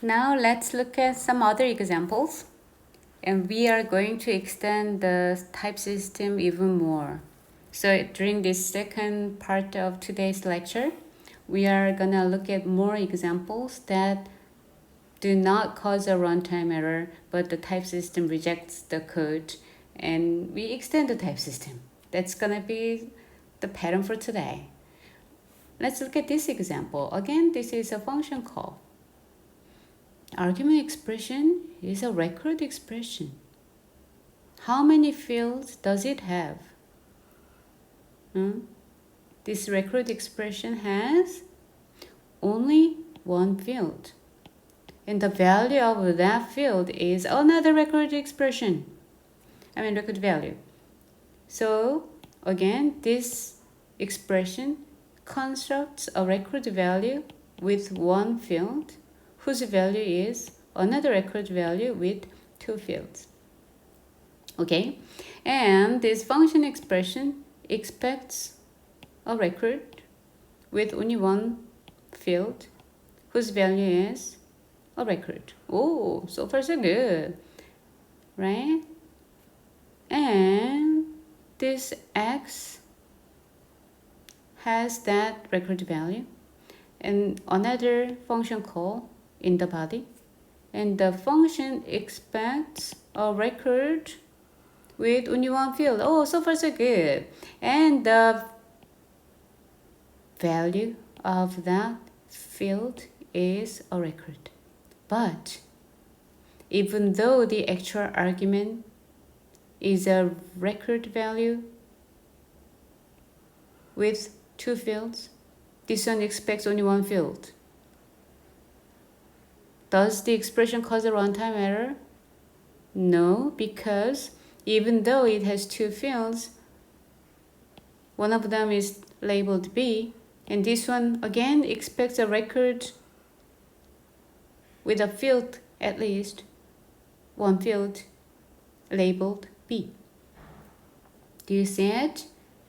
Now let's look at some other examples. And we are going to extend the type system even more. So during this second part of today's lecture, we are gonna look at more examples that do not cause a runtime error, but the type system rejects the code and we extend the type system. That's gonna be the pattern for today. Let's look at this example. Again, this is a function call. Argument expression is a record expression. How many fields does it have? This record expression has only one field. And the value of that field is another record expression. Record value. So again, this expression constructs a record value with one field whose value is another record value with two fields. Okay, and this function expression expects a record with only one field whose value is a record. Oh, so far so good, right? And this x has that record value and another function call in the body, and the function expects a record with only one field. Oh, so far so good. And the value of that field is a record. But even though the actual argument is a record value with two fields, this one expects only one field. Does the expression cause a runtime error? No, because even though it has two fields, one of them is labeled B, and this one again expects a record with a field, at least one field labeled B. Do you see it?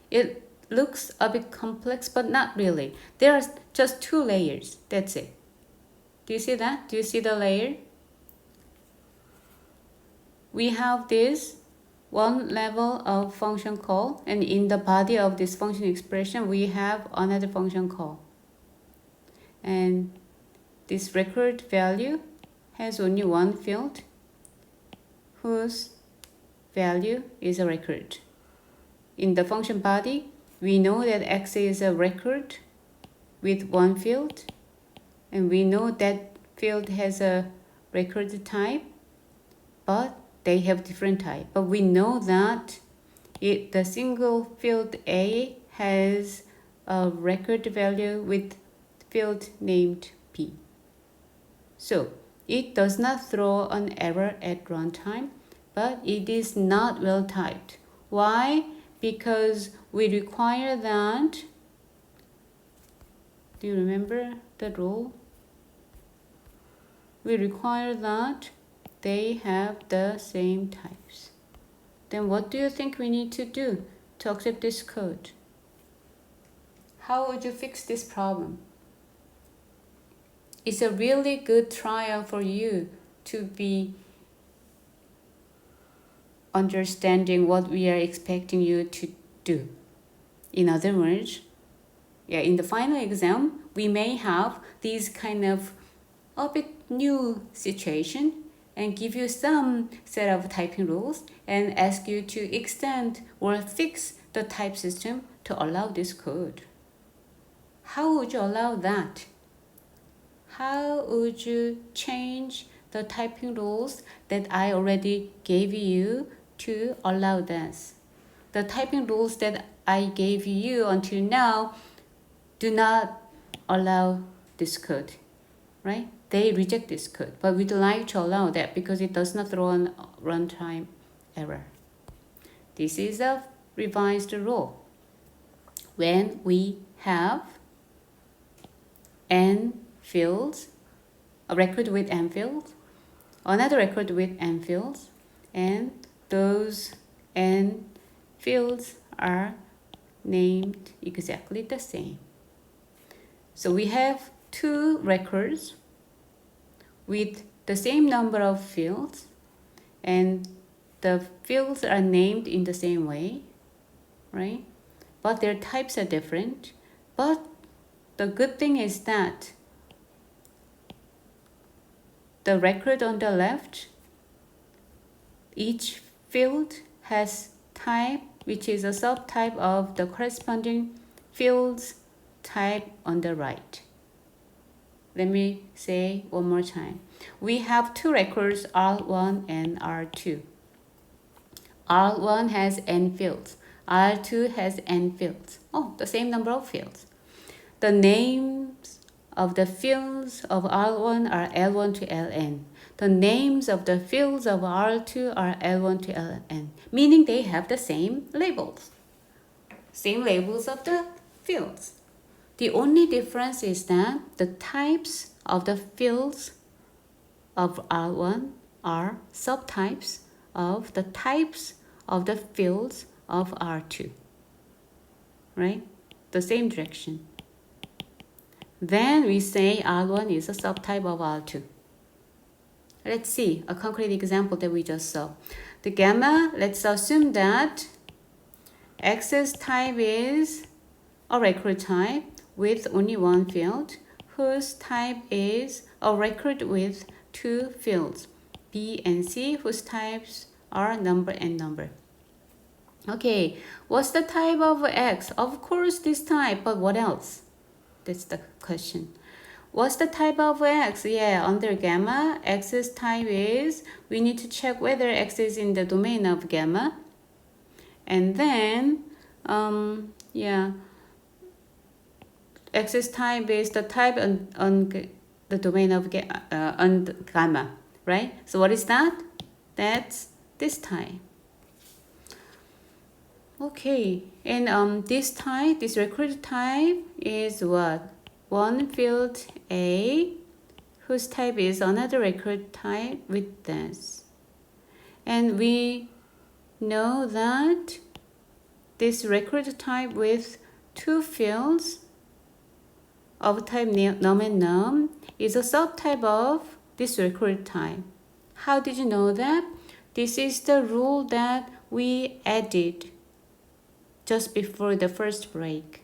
It looks a bit complex, but not really. There are just two layers, that's it. Do you see that? Do you see the layer? We have this one level of function call, and in the body of this function expression, we have another function call. And this record value has only one field whose value is a record. In the function body, we know that x is a record with one field, and we know that field has a record type, but they have different type. But we know that the single field A has a record value with field named P. So it does not throw an error at runtime, but it is not well typed. Why? Because we require that, do you remember the rule? We require that they have the same types. Then what do you think we need to do to accept this code? How would you fix this problem? It's a really good trial for you to be understanding what we are expecting you to do. In other words, in the final exam, we may have these kind of a bit new situation and give you some set of typing rules and ask you to extend or fix the type system to allow this code. How would you allow that? How would you change the typing rules that I already gave you to allow this? The typing rules that I gave you until now do not allow this code, right? They reject this code, but we'd like to allow that because it does not throw a runtime error. This is a revised rule. When we have n fields, a record with n fields, another record with n fields, and those n fields are named exactly the same. So we have two records with the same number of fields, and the fields are named in the same way, right? But their types are different. But the good thing is that the record on the left, each field has type, which is a subtype of the corresponding field's type on the right. Let me say one more time. We have two records, R1 and R2. R1 has n fields. R2 has n fields. Oh, the same number of fields. The names of the fields of R1 are L1 to Ln. The names of the fields of R2 are L1 to Ln, meaning they have the same labels. Same labels of the fields. The only difference is that the types of the fields of R1 are subtypes of the types of the fields of R2, right? The same direction. Then we say R1 is a subtype of R2. Let's see a concrete example that we just saw. The gamma, let's assume that X's type is a record type with only one field, whose type is a record with two fields, B and C, whose types are number and number. Okay, what's the type of X? Of course this type, but what else? That's the question. What's the type of X? Yeah, under gamma, X's type is, we need to check whether X is in the domain of gamma. And then, X's type is the type on the domain of gamma, right? So what is that? That's this type. Okay, and this type, this record type is what? One field A, whose type is another record type with this. And we know that this record type with two fields of type num and num is a subtype of this record type. How did you know that? This is the rule that we added just before the first break.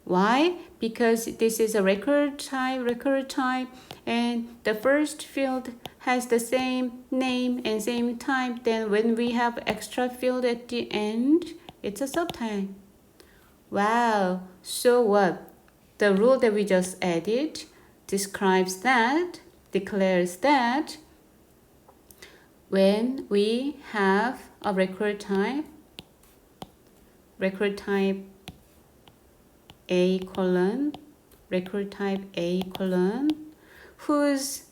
Why? Because this is a record type, and the first field has the same name and same type. Then when we have extra field at the end, it's a subtype. Wow, so what? The rule that we just added declares that when we have a record type A colon, record type A colon, whose,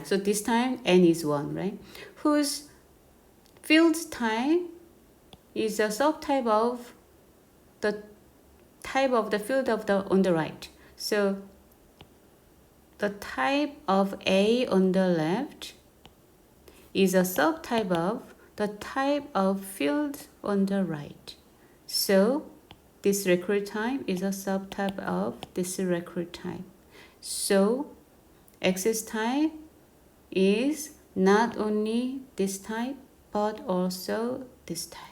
so this time n is 1, right? Whose field type is a subtype of the type of the field of the on the right. So the type of A on the left is a subtype of the type of field on the right. So this record type is a subtype of this record type. So X's type is not only this type but also this type.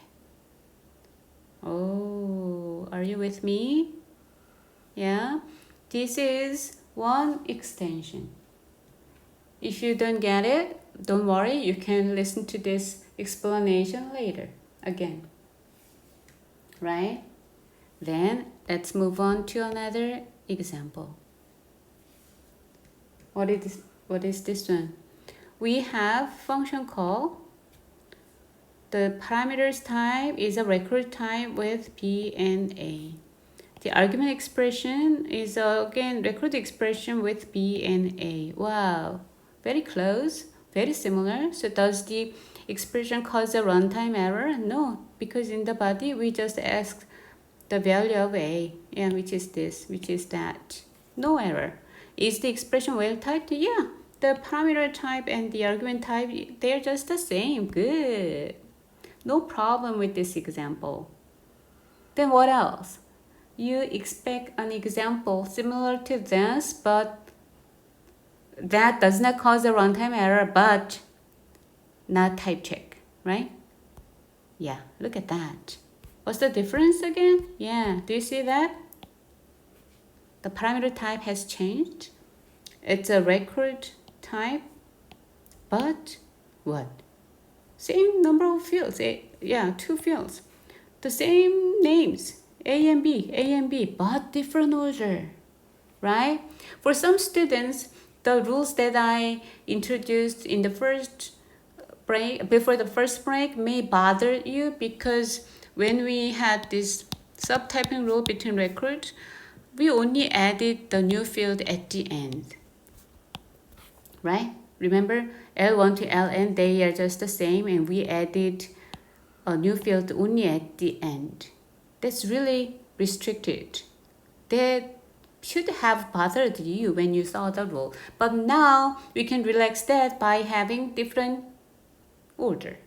Oh, are you with me? Yeah, this is one extension. If you don't get it, don't worry, you can listen to this explanation later again. Right? Then let's move on to another example. What is this one? We have function call. The parameters type is a record type with B and A. The argument expression is again record expression with B and A. Wow, very close, very similar. So does the expression cause a runtime error? No, because in the body we just ask the value of A, which is this, which is that. No error. Is the expression well typed? Yeah, the parameter type and the argument type, they're just the same. Good. No problem with this example. Then what else? You expect an example similar to this, but that does not cause a runtime error, but not type check, right? Yeah, look at that. What's the difference again? Yeah, do you see that? The parameter type has changed. It's a record type, but what? Same number of fields, yeah, 2 fields. The same names, A and B, but different order, right? For some students, the rules that I introduced in the first break, before the first break, may bother you because when we had this subtyping rule between records, we only added the new field at the end, right? Remember, L1 to Ln, they are just the same, and we added a new field only at the end. That's really restricted. That should have bothered you when you saw the rule. But now we can relax that by having different order.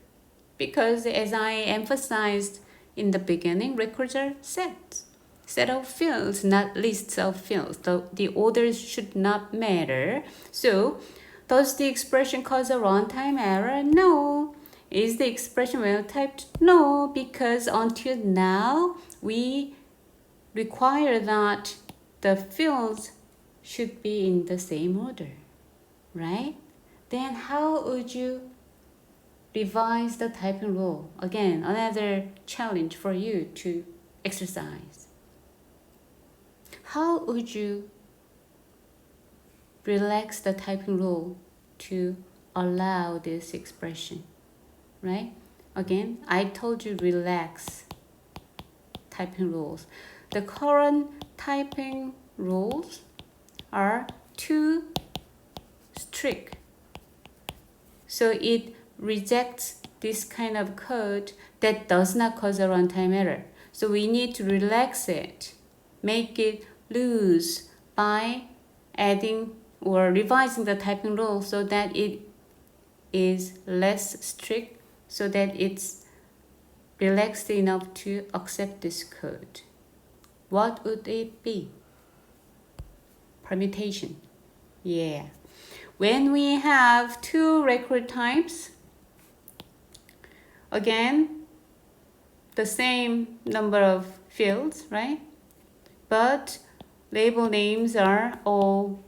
Because as I emphasized in the beginning, records are sets. Set of fields, not lists of fields. The orders should not matter. So, does the expression cause a runtime error? No. Is the expression well typed? No, because until now, we require that the fields should be in the same order, right? Then how would you revise the typing rule? Again, another challenge for you to exercise. How would you relax the typing rule to allow this expression, right? Again, I told you relax typing rules. The current typing rules are too strict. So it rejects this kind of code that does not cause a runtime error. So we need to relax it, make it loose by adding or revising the typing rule so that it is less strict, so that it's relaxed enough to accept this code. What would it be? Permutation. Yeah. When we have 2 record types, again, the same number of fields, right? But label names are all,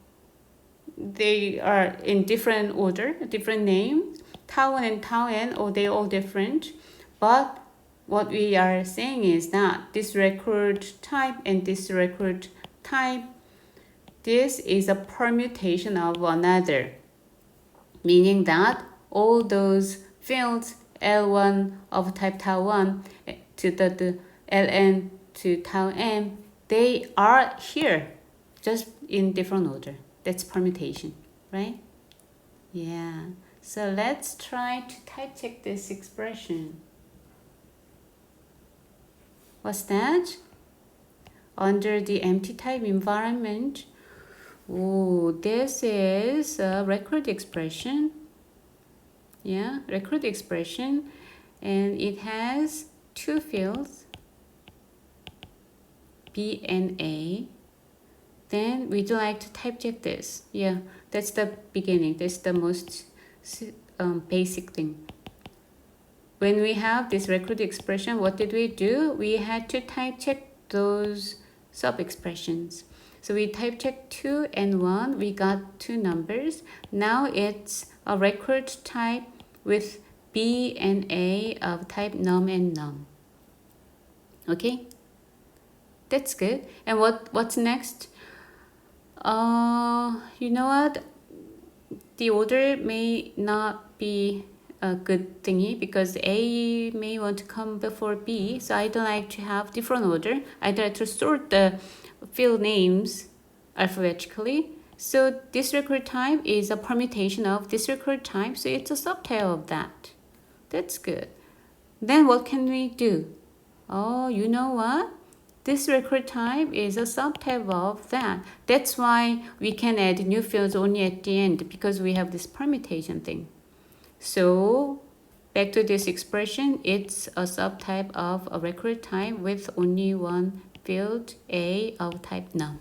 they are in different order, different names. Tau 1 and Tau n, they're all different. But what we are saying is that this record type and this record type, this is a permutation of another, meaning that all those fields L1 of type Tau 1 to the Ln to Tau m, they are here, just in different order. That's permutation, right? Yeah. So let's try to type check this expression. What's that? Under the empty type environment, this is a record expression. Yeah, record expression, and it has 2 fields, B and A. Then we'd like to type check this. Yeah, that's the beginning. That's the most basic thing. When we have this record expression, what did we do? We had to type check those sub-expressions. So we type check 2 and 1. We got 2 numbers. Now it's a record type with B and A of type num and num. Okay? That's good. And what's next? You know what? The order may not be a good thingy because A may want to come before B. So I don't like to have different order. I like to sort the field names alphabetically. So this record type is a permutation of this record type. So it's a subtype of that. That's good. Then what can we do? Oh, you know what? This record type is a subtype of that. That's why we can add new fields only at the end, because we have this permutation thing. So back to this expression, it's a subtype of a record type with only 1 field, A of type num.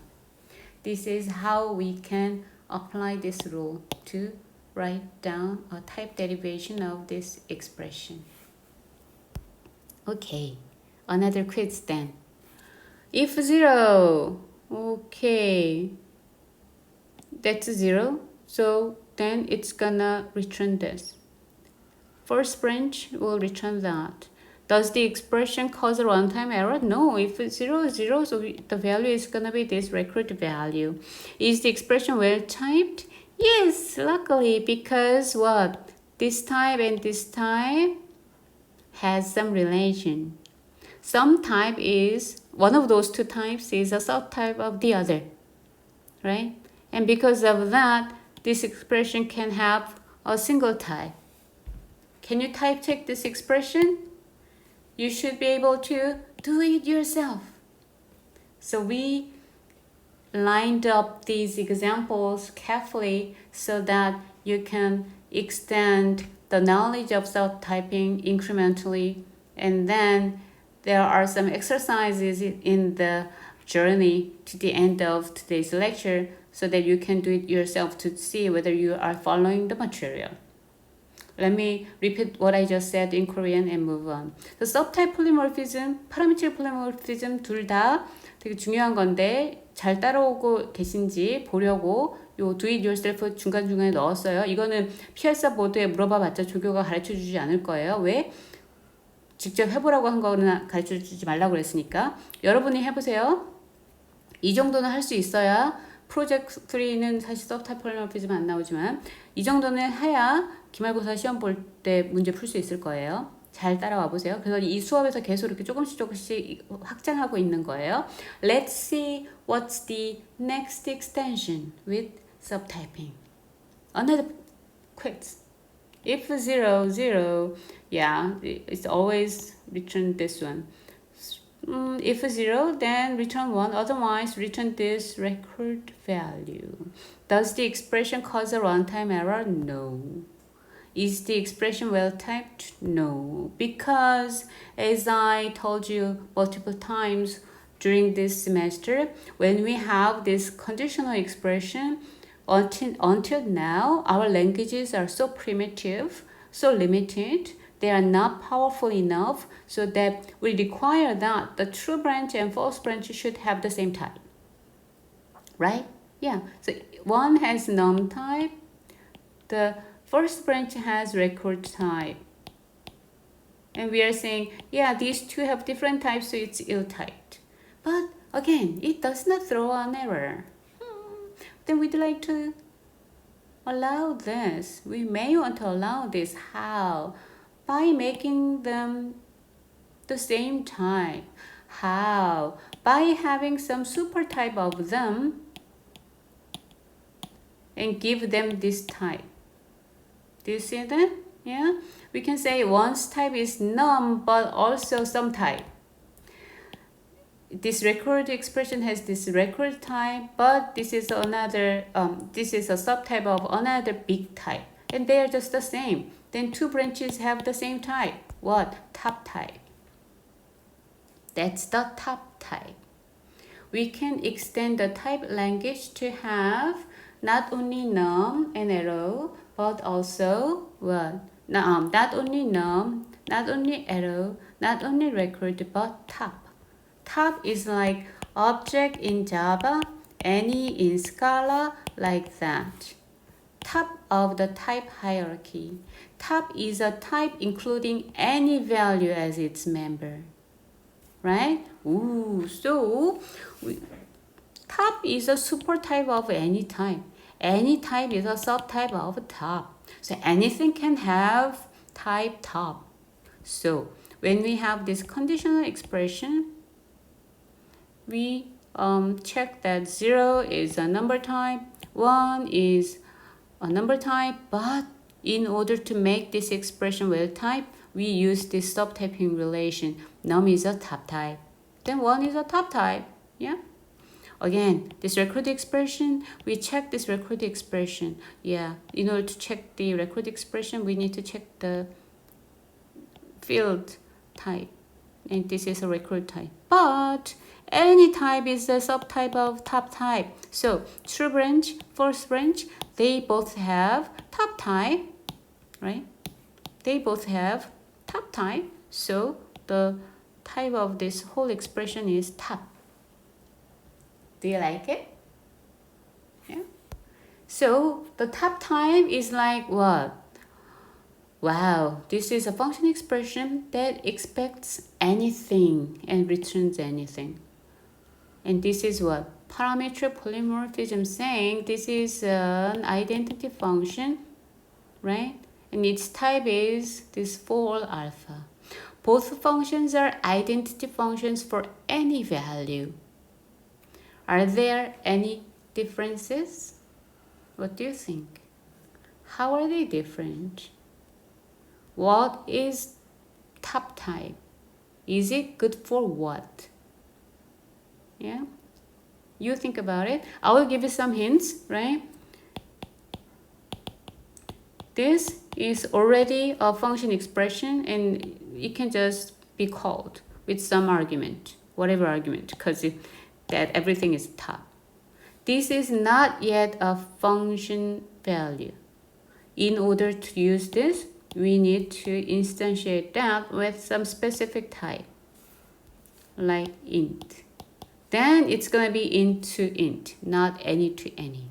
This is how we can apply this rule to write down a type derivation of this expression. Okay, another quiz then. If 0, okay, that's 0, so then it's gonna return this. First branch will return that. Does the expression cause a runtime error? No, if it's 0, 0, so the value is gonna be this record value. Is the expression well typed? Yes, luckily, because what? This type and this type has some relation. Some type is, one of those two types is a subtype of the other, right? And because of that, this expression can have a single type. Can you type check this expression? You should be able to do it yourself. So we lined up these examples carefully so that you can extend the knowledge of subtyping incrementally. And then there are some exercises in the journey to the end of today's lecture so that you can do it yourself to see whether you are following the material. Let me repeat what I just said in Korean and move on. The subtype polymorphism, parametric polymorphism 둘 다 되게 중요한 건데 잘 따라오고 계신지 보려고 요 do it yourself 중간중간에 넣었어요. 이거는 피알사 보드에 물어봐봤자 조교가 가르쳐주지 않을 거예요. 왜? 직접 해보라고 한 거는 가르쳐주지 말라고 그랬으니까. 여러분이 해보세요. 이 정도는 할 수 있어야 프로젝트 3는 사실 subtype polymorphism 안 나오지만 이 정도는 해야 기말고사 시험 볼 때 문제 풀 수 있을 거예요. 잘 따라와 보세요. 그래서 이 수업에서 계속 이렇게 조금씩 확장하고 있는 거예요. Let's see what's the next extension with subtyping. Another quiz. If 0, 0, yeah, it's always return this one. If 0, then return 1, otherwise return this record value. Does the expression cause a runtime error? No. Is the expression well typed? No. Because as I told you multiple times during this semester, when we have this conditional expression, until now, our languages are so primitive, so limited, they are not powerful enough so that we require that the true branch and false branch should have the same type. Right? Yeah. So one has num type. The first branch has record type. And we are saying, yeah, these two have different types, so it's ill-typed. But again, it does not throw an error. Then we'd like to allow this. We may want to allow this. How? By making them the same type. How? By having some super type of them and give them this type. Do you see that? Yeah? We can say one's type is num, but also some type. This record expression has this record type, but this is another, this is a subtype of another big type. And they are just the same. Then two branches have the same type. What? Top type. That's the top type. We can extend the type language to have not only num and arrow, but also what? Not only num, not only arrow, not only record, but top. Top is like object in Java, any in Scala, like that. Top of the type hierarchy. Top is a type including any value as its member. Right? Ooh, so top is a super type of any type. Any type is a subtype of top. So anything can have type top. So when we have this conditional expression, we check that 0 is a number type, 1 is a number type, but in order to make this expression well typed, we use this subtyping relation. Num is a top type, then 1 is a top type. Yeah. Again, this record expression, we check this record expression. Yeah, in order to check the record expression, we need to check the field type. And this is a record type. But Any type is a subtype of top type. So true branch, false branch, they both have top type, right? They both have top type. So the type of this whole expression is top. Do you like it? Yeah. So the top type is like what? Wow, this is a function expression that expects anything and returns anything. And this is what? Parametric polymorphism saying this is an identity function, right? And its type is this for alpha. Both functions are identity functions for any value. Are there any differences? What do you think? How are they different? What is top type? Is it good for what? Yeah? You think about it. I will give you some hints, right? This is already a function expression and it can just be called with some argument, whatever argument, because that everything is top. This is not yet a function value. In order to use this, we need to instantiate that with some specific type, like int. Then it's going to be int to int, not any to any.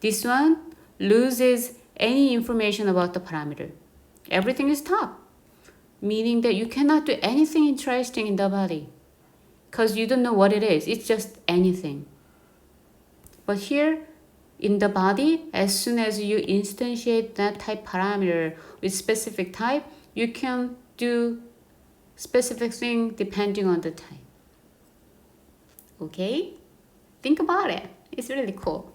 This one loses any information about the parameter. Everything is top, meaning that you cannot do anything interesting in the body because you don't know what it is. It's just anything. But here in the body, as soon as you instantiate that type parameter with specific type, you can do specific thing depending on the type. Okay? Think about it. It's really cool.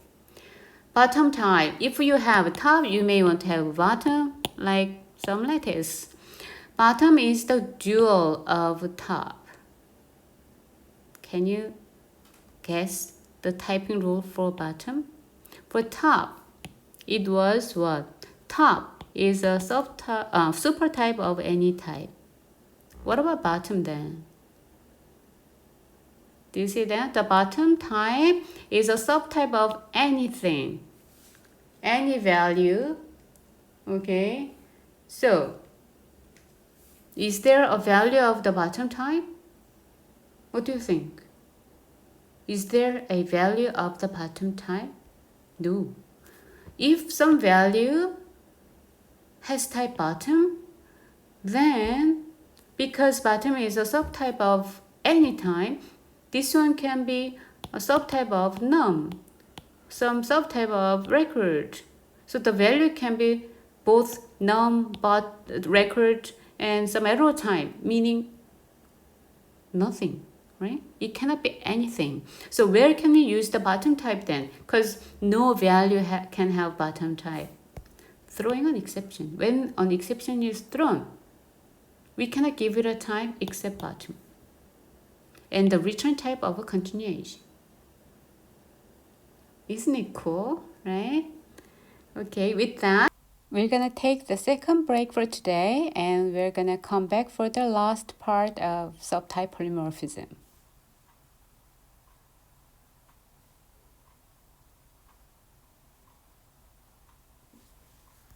Bottom type. If you have top, you may want to have bottom, like some lettuce. Bottom is the dual of top. Can you guess the typing rule for bottom? For top, it was what? Top is a super type of any type. What about bottom then? Do you see that? The bottom type is a subtype of anything, any value. Okay, so is there a value of the bottom type? What do you think? Is there a value of the bottom type? No. If some value has type bottom, then because bottom is a subtype of any type, this one can be a subtype of num, some subtype of record. So the value can be both num, but record, and some arrow type, meaning nothing, right? It cannot be anything. So where can we use the bottom type then? Because no value can have bottom type. Throwing an exception. When an exception is thrown, we cannot give it a type except bottom. And the return type of a continuation. Isn't it cool, right? Okay, with that, we're gonna take the second break for today and we're gonna come back for the last part of subtype polymorphism.